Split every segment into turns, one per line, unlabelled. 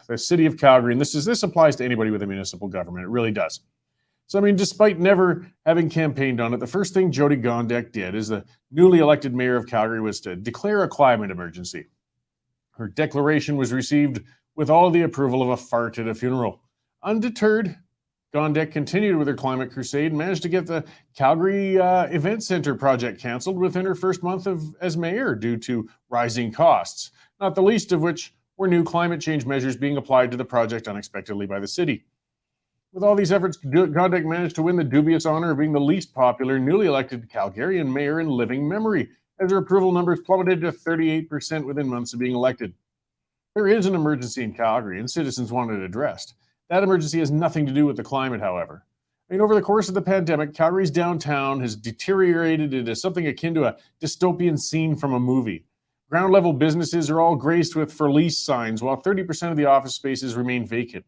the city of Calgary, and this applies to anybody with a municipal government. It really does. So, I mean, despite never having campaigned on it, the first thing Jyoti Gondek did as the newly elected mayor of Calgary was to declare a climate emergency. Her declaration was received with all the approval of a fart at a funeral. Undeterred, Gondek continued with her climate crusade and managed to get the Calgary Event Centre project cancelled within her first month as mayor due to rising costs, not the least of which were new climate change measures being applied to the project unexpectedly by the city. With all these efforts, Gondek managed to win the dubious honor of being the least popular newly elected Calgarian mayor in living memory, as her approval numbers plummeted to 38% within months of being elected. There is an emergency in Calgary, and citizens want it addressed. That emergency has nothing to do with the climate, however. I mean, over the course of the pandemic, Calgary's downtown has deteriorated into something akin to a dystopian scene from a movie. Ground-level businesses are all graced with for lease signs, while 30% of the office spaces remain vacant.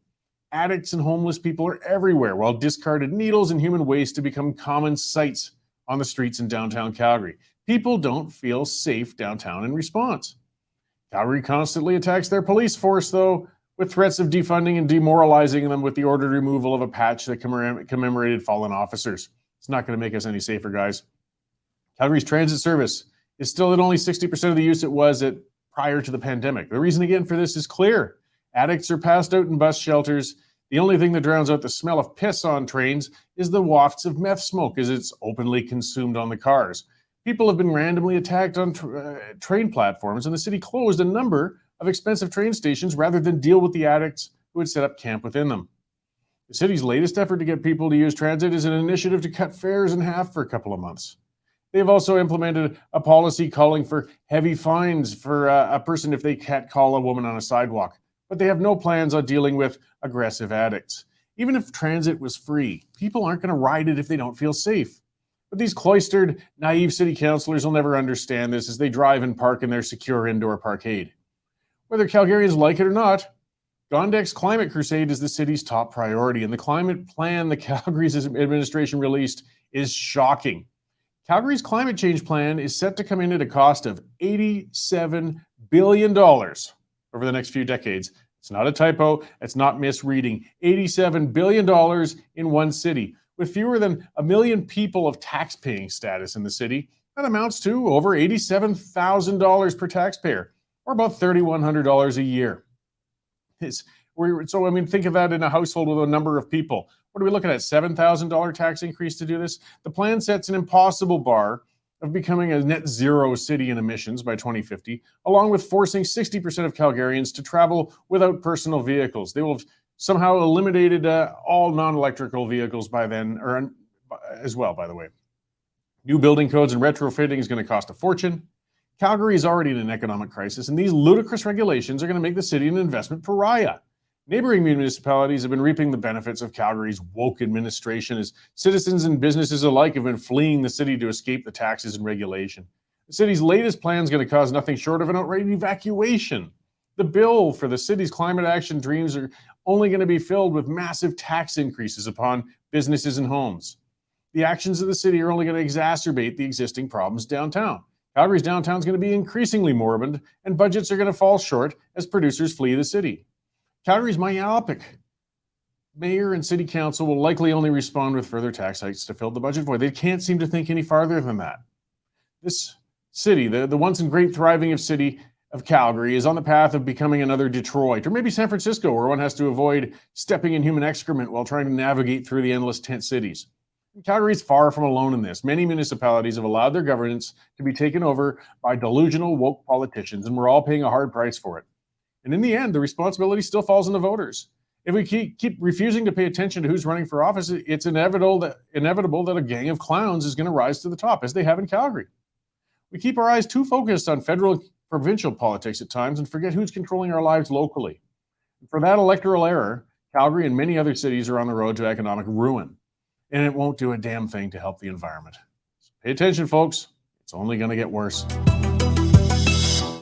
Addicts and homeless people are everywhere, while discarded needles and human waste have become common sights on the streets in downtown Calgary. People don't feel safe downtown in response. Calgary constantly attacks their police force, though, with threats of defunding and demoralizing them with the ordered removal of a patch that commemorated fallen officers. It's not going to make us any safer, guys. Calgary's transit service is still at only 60% of the use it was at prior to the pandemic. The reason, again, for this is clear. Addicts are passed out in bus shelters. The only thing that drowns out the smell of piss on trains is the wafts of meth smoke as it's openly consumed on the cars. People have been randomly attacked on train platforms, and the city closed a number of expensive train stations rather than deal with the addicts who had set up camp within them. The city's latest effort to get people to use transit is an initiative to cut fares in half for a couple of months. They have also implemented a policy calling for heavy fines for a person if they can't call a woman on a sidewalk, but they have no plans on dealing with aggressive addicts. Even if transit was free, people aren't going to ride it if they don't feel safe. But these cloistered, naive city councillors will never understand this as they drive and park in their secure indoor parkade. Whether Calgarians like it or not, Gondek's climate crusade is the city's top priority, and the climate plan the Calgary's administration released is shocking. Calgary's climate change plan is set to come in at a cost of $87 billion over the next few decades. It's not a typo, it's not misreading. $87 billion in one city. With fewer than 1 million people of tax-paying status in the city, that amounts to over $87,000 per taxpayer, or about $3,100 a year. So, I mean, think of that in a household with a number of people. What are we looking at, $7,000 tax increase to do this? The plan sets an impossible bar of becoming a net zero city in emissions by 2050, along with forcing 60% of Calgarians to travel without personal vehicles. They will have somehow eliminated all non-electrical vehicles by then, or as well, by the way. New building codes and retrofitting is going to cost a fortune. Calgary is already in an economic crisis, and these ludicrous regulations are going to make the city an investment pariah. Neighboring municipalities have been reaping the benefits of Calgary's woke administration as citizens and businesses alike have been fleeing the city to escape the taxes and regulation. The city's latest plan is going to cause nothing short of an outright evacuation. The bill for the city's climate action dreams are only going to be filled with massive tax increases upon businesses and homes. The actions of the city are only going to exacerbate the existing problems downtown. Calgary's downtown is going to be increasingly moribund, and budgets are going to fall short as producers flee the city. Calgary's myopic mayor and city council will likely only respond with further tax hikes to fill the budget void. They can't seem to think any farther than that. This city, the once and great thriving city of Calgary, is on the path of becoming another Detroit, or maybe San Francisco, where one has to avoid stepping in human excrement while trying to navigate through the endless tent cities. Calgary is far from alone in this. Many municipalities have allowed their governance to be taken over by delusional woke politicians, and we're all paying a hard price for it. And in the end, the responsibility still falls on the voters. If we keep refusing to pay attention to who's running for office, it's inevitable that a gang of clowns is going to rise to the top, as they have in Calgary. We keep our eyes too focused on federal and provincial politics at times and forget who's controlling our lives locally. For that electoral error, Calgary and many other cities are on the road to economic ruin, and it won't do a damn thing to help the environment. So pay attention, folks. It's only going to get worse.